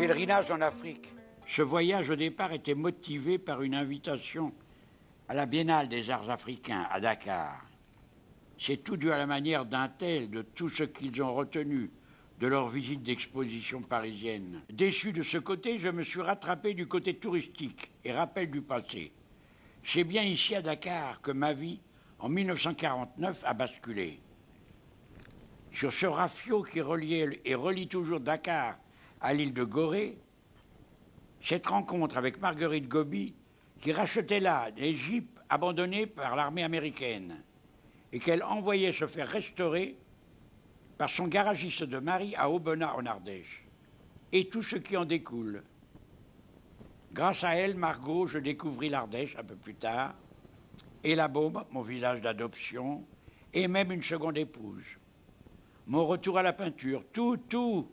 Pèlerinage en Afrique. Ce voyage au départ était motivé par une invitation à la Biennale des Arts Africains à Dakar. C'est tout dû à la manière d'un tel de tout ce qu'ils ont retenu de leur visite d'exposition parisienne. Déçu de ce côté, je me suis rattrapé du côté touristique et rappel du passé. C'est bien ici à Dakar que ma vie, en 1949, a basculé. Sur ce rafio qui reliait et relie toujours Dakar à l'île de Gorée, cette rencontre avec Marguerite Gobi, qui rachetait là des jeeps abandonnés par l'armée américaine et qu'elle envoyait se faire restaurer par son garagiste de mari à Aubenas en Ardèche, et tout ce qui en découle. Grâce à elle, Margot, je découvris l'Ardèche un peu plus tard, et la Baume, mon village d'adoption, et même une seconde épouse. Mon retour à la peinture, tout,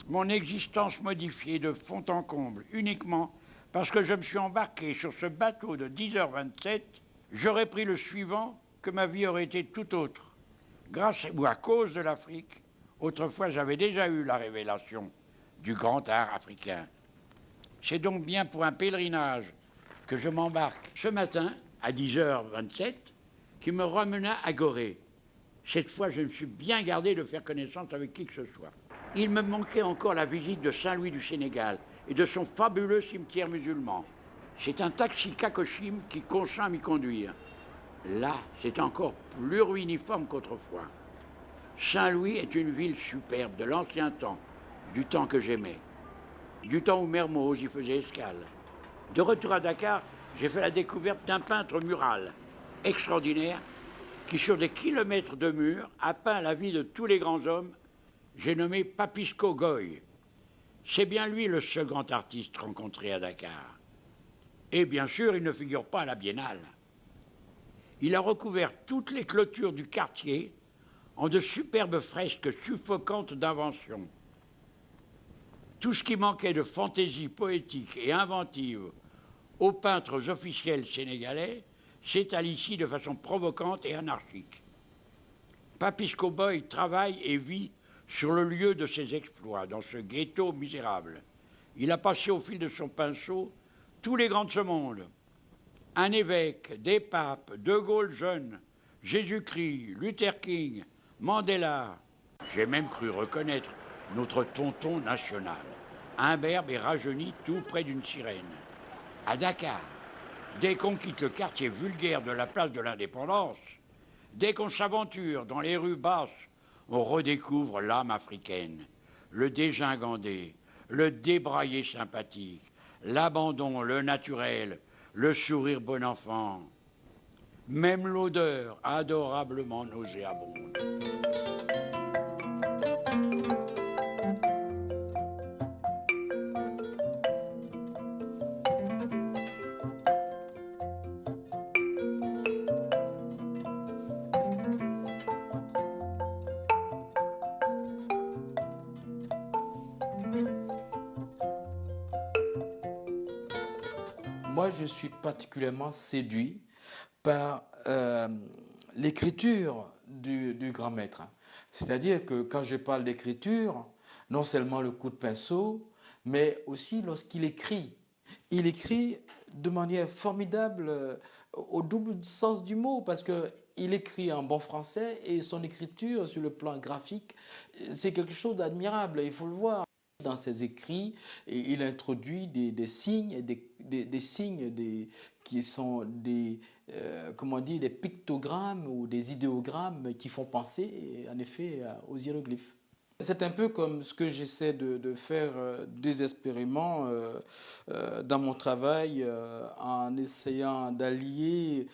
mon existence modifiée de fond en comble, uniquement parce que je me suis embarqué sur ce bateau de 10h27, j'aurais pris le suivant, que ma vie aurait été tout autre. Grâce ou à cause de l'Afrique, autrefois j'avais déjà eu la révélation du grand art africain. C'est donc bien pour un pèlerinage que je m'embarque ce matin à 10h27 qui me ramena à Gorée. Cette fois, je me suis bien gardé de faire connaissance avec qui que ce soit. Il me manquait encore la visite de Saint-Louis du Sénégal et de son fabuleux cimetière musulman. C'est un taxi Kakoshim qui consent à m'y conduire. Là, c'est encore plus ruiniforme qu'autrefois. Saint-Louis est une ville superbe de l'ancien temps, du temps que j'aimais, du temps où Mermoz y faisait escale. De retour à Dakar, j'ai fait la découverte d'un peintre mural extraordinaire qui, sur des kilomètres de murs, a peint la vie de tous les grands hommes. J'ai nommé Papisco Goï. C'est bien lui le seul grand artiste rencontré à Dakar. Et bien sûr, il ne figure pas à la Biennale. Il a recouvert toutes les clôtures du quartier en de superbes fresques suffocantes d'invention. Tout ce qui manquait de fantaisie poétique et inventive aux peintres officiels sénégalais s'étale ici de façon provocante et anarchique. Papisco Goï travaille et vit sur le lieu de ses exploits, dans ce ghetto misérable. Il a passé au fil de son pinceau tous les grands de ce monde. Un évêque, des papes, De Gaulle jeune, Jésus-Christ, Luther King, Mandela. J'ai même cru reconnaître notre tonton national, imberbe et rajeuni tout près d'une sirène. À Dakar, dès qu'on quitte le quartier vulgaire de la place de l'Indépendance, dès qu'on s'aventure dans les rues basses, on redécouvre l'âme africaine, le dégingandé, le débraillé sympathique, l'abandon, le naturel, le sourire bon enfant, même l'odeur adorablement nauséabonde. Moi, je suis particulièrement séduit par l'écriture du grand maître. C'est-à-dire que quand je parle d'écriture, non seulement le coup de pinceau, mais aussi lorsqu'il écrit. Il écrit de manière formidable au double sens du mot, parce qu'il écrit en bon français et son écriture sur le plan graphique, c'est quelque chose d'admirable, il faut le voir. Dans ses écrits, il introduit des signes, des signes qui sont comment dire, des pictogrammes ou des idéogrammes qui font penser en effet aux hiéroglyphes. C'est un peu comme ce que j'essaie de faire désespérément dans mon travail en essayant d'allier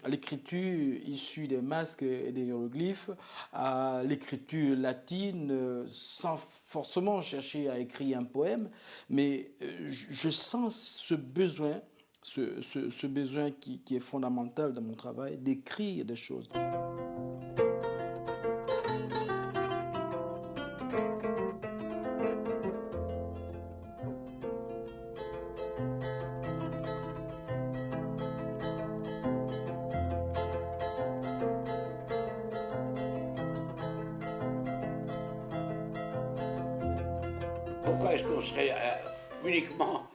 l'écriture issue des masques et des hiéroglyphes à l'écriture latine sans forcément chercher à écrire un poème, mais je sens ce besoin, ce besoin qui est fondamental dans mon travail, d'écrire des choses. Pourquoi est-ce qu'on serait uniquement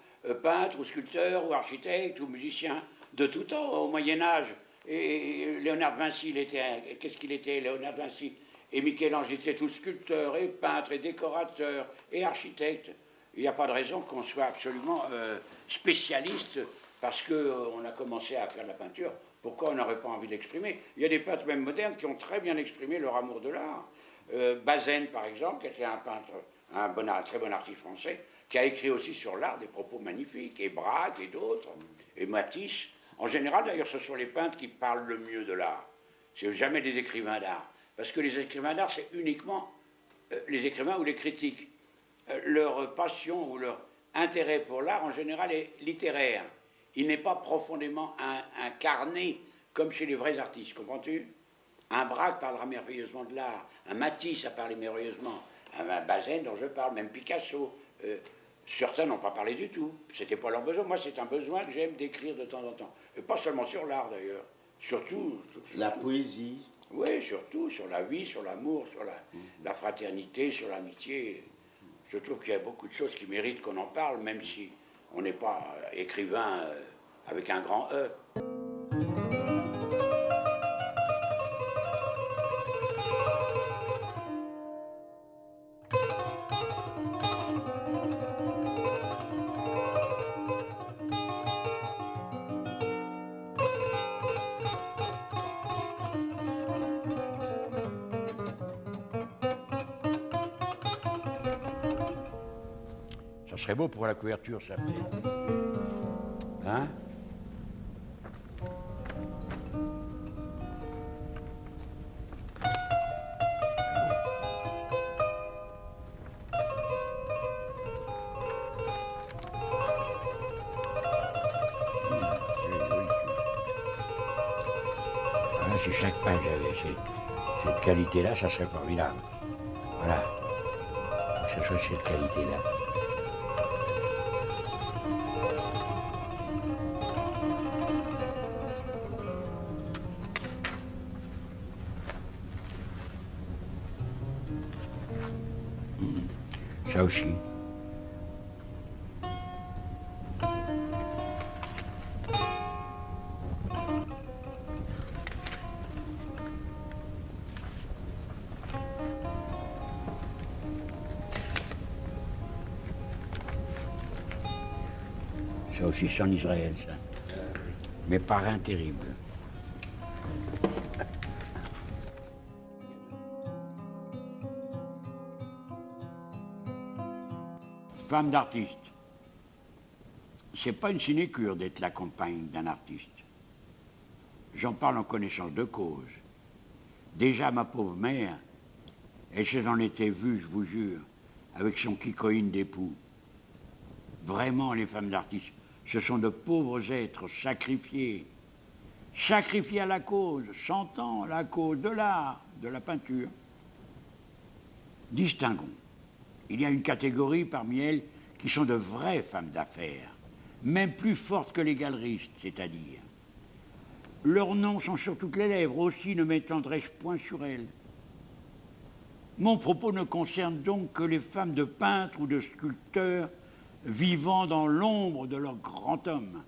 peintre ou sculpteur ou architecte ou musicien de tout temps au Moyen-Âge? Et Léonard de Vinci, qu'est-ce qu'il était, Léonard de Vinci? Et Michel-Ange était tout sculpteur et peintre et décorateur et architecte. Il n'y a pas de raison qu'on soit absolument spécialiste parce qu'on a commencé à faire de la peinture. Pourquoi on n'aurait pas envie d'exprimer? Il y a des peintres même modernes qui ont très bien exprimé leur amour de l'art. Bazaine, par exemple, qui était un peintre, un très bon artiste français, qui a écrit aussi sur l'art des propos magnifiques, et Braque et d'autres, et Matisse. En général, d'ailleurs, ce sont les peintres qui parlent le mieux de l'art. Ce n'est jamais des écrivains d'art. Parce que les écrivains d'art, c'est uniquement les écrivains ou les critiques. Leur passion ou leur intérêt pour l'art, en général, est littéraire. Il n'est pas profondément incarné comme chez les vrais artistes, comprends-tu? Un Braque parlera merveilleusement de l'art, un Matisse a parlé merveilleusement, un Bazaine dont je parle, même Picasso. Certains n'ont pas parlé du tout, c'était pas leur besoin. Moi, c'est un besoin que j'aime d'écrire de temps en temps. Et pas seulement sur l'art, d'ailleurs. Surtout... La poésie. Oui, surtout sur la vie, sur l'amour, sur la fraternité, sur l'amitié. Je trouve qu'il y a beaucoup de choses qui méritent qu'on en parle, même si on n'est pas écrivain avec un grand E. Ça serait beau pour la couverture, ça peut-être. Hein? Si chaque page avait cette qualité-là, ça serait formidable. Voilà. Que ce soit cette qualité-là. Ça aussi. Ça aussi, c'est en Israël, ça. Mais parrain terrible. Femme d'artiste. C'est pas une sinécure d'être la compagne d'un artiste. J'en parle en connaissance de cause. Déjà, ma pauvre mère, elle s'en était vue, je vous jure, avec son kikoïne d'époux. Vraiment, les femmes d'artistes, ce sont de pauvres êtres sacrifiés. Sacrifiés à la cause, chantant la cause de l'art, de la peinture. Distinguons. Il y a une catégorie parmi elles qui sont de vraies femmes d'affaires, même plus fortes que les galeristes, c'est-à-dire. Leurs noms sont sur toutes les lèvres, aussi ne m'étendrai-je point sur elles. Mon propos ne concerne donc que les femmes de peintres ou de sculpteurs vivant dans l'ombre de leur grand homme,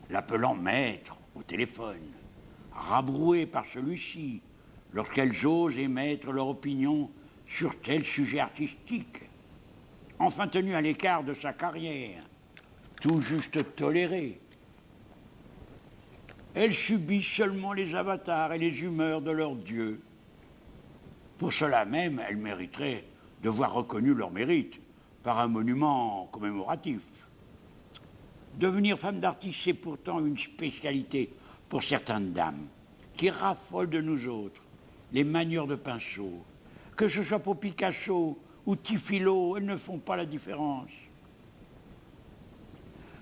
l'appelant maître au téléphone, rabrouées par celui-ci, lorsqu'elles osent émettre leur opinion sur tel sujet artistique, enfin tenues à l'écart de sa carrière, tout juste tolérées. Elles subissent seulement les avatars et les humeurs de leurs dieux. Pour cela même, elles mériteraient de voir reconnu leur mérite par un monument commémoratif. Devenir femme d'artiste, c'est pourtant une spécialité pour certaines dames qui raffolent de nous autres, les manieurs de pinceau. Que ce soit pour Picasso ou Tifilo, elles ne font pas la différence.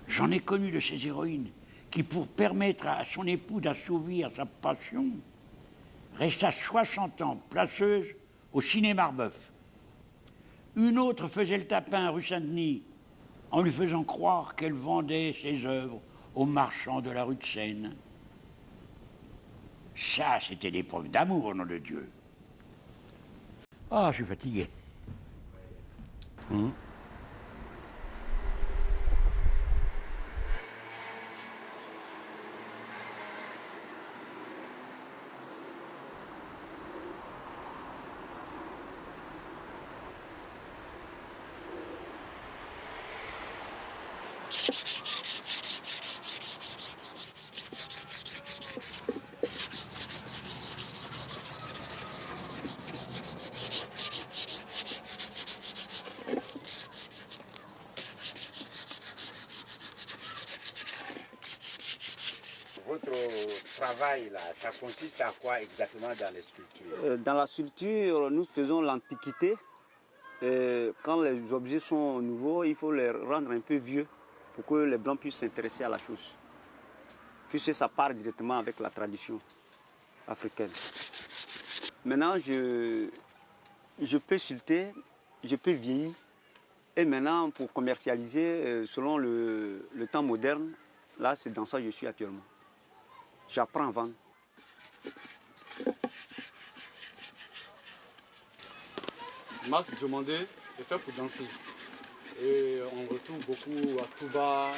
J'en ai connu de ces héroïnes qui, pour permettre à son époux d'assouvir sa passion, resta 60 ans placeuse au ciné-Marbeuf. Une autre faisait le tapin rue Saint-Denis en lui faisant croire qu'elle vendait ses œuvres aux marchands de la rue de Seine. Ça, c'était des preuves d'amour, au nom de Dieu. Ah, je suis fatigué. Mmh. Votre travail, là, ça consiste à quoi exactement dans les sculptures? Dans la sculpture, nous faisons l'antiquité. Quand les objets sont nouveaux, il faut les rendre un peu vieux pour que les Blancs puissent s'intéresser à la chose. Puisque ça part directement avec la tradition africaine. Maintenant, je peux sculpter, je peux vieillir. Et maintenant, pour commercialiser, selon le temps moderne, là, c'est dans ça que je suis actuellement. J'apprends à vendre. Le masque demandé, c'est fait pour danser. Et on retrouve beaucoup à Touba,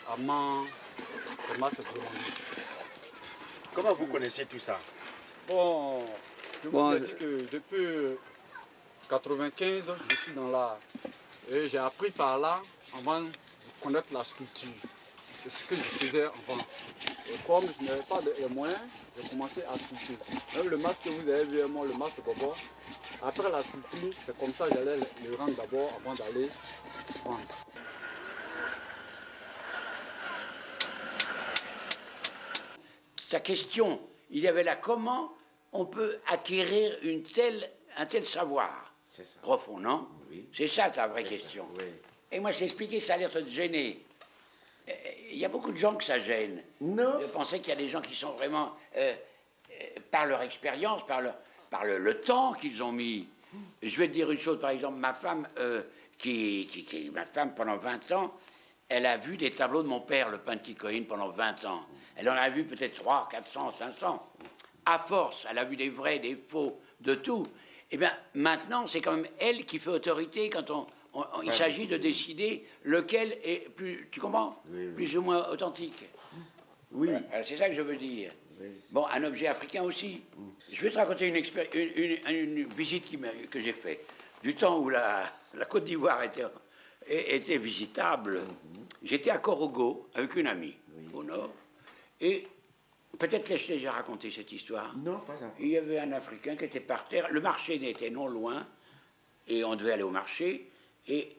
à Man, le masque demandé. Comment vous connaissez tout ça? Bon, je vous ai dit que depuis 1995, je suis dans l'art. Et j'ai appris par là avant de connaître la sculpture. C'est ce que je faisais avant. Et comme je n'avais pas les moyens, j'ai commencé à sculpter. Même le masque que vous avez vu, moi, le masque d'abord. Après la sculpture, c'est comme ça que j'allais le rendre d'abord avant d'aller vendre. Ta question, il y avait là comment on peut acquérir un tel savoir profond, non? Oui. C'est ça ta vraie question. Oui. Et moi, je t'ai expliqué, ça a l'air de te gêner. Il y a beaucoup de gens que ça gêne. Non. De penser qu'il y a des gens qui sont vraiment, par leur expérience, par le temps qu'ils ont mis. Je vais te dire une chose, par exemple, ma femme, ma femme pendant 20 ans, elle a vu des tableaux de mon père, le peintre Kikoïn, pendant 20 ans. Elle en a vu peut-être 300, 400, 500. À force, elle a vu des vrais, des faux, de tout. Eh bien, maintenant, c'est quand même elle qui fait autorité quand il s'agit de décider lequel est plus, tu comprends, oui. Plus ou moins authentique. Oui. Voilà, c'est ça que je veux dire. Oui. Bon, un objet africain aussi. Je vais te raconter une visite que j'ai faite. Du temps où la Côte d'Ivoire était visitable, j'étais à Korogo avec une amie, au nord, et peut-être que je t'ai déjà raconté cette histoire. Non, pas encore. Il y avait un Africain qui était par terre, le marché était non loin, et on devait aller au marché, et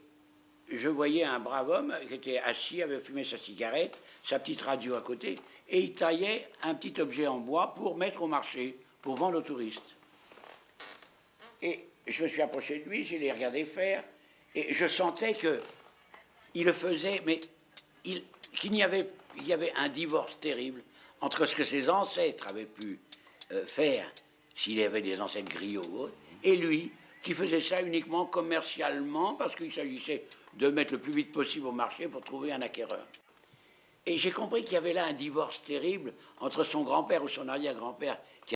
je voyais un brave homme qui était assis, avait fumé sa cigarette, sa petite radio à côté, et il taillait un petit objet en bois pour mettre au marché, pour vendre aux touristes. Et je me suis approché de lui, je l'ai regardé faire, et je sentais qu'il le faisait, mais qu'il y avait un divorce terrible entre ce que ses ancêtres avaient pu faire, s'il y avait des ancêtres griots ou autres, et lui, qui faisait ça uniquement commercialement, parce qu'il s'agissait de mettre le plus vite possible au marché pour trouver un acquéreur. Et j'ai compris qu'il y avait là un divorce terrible entre son grand-père ou son arrière-grand-père, qui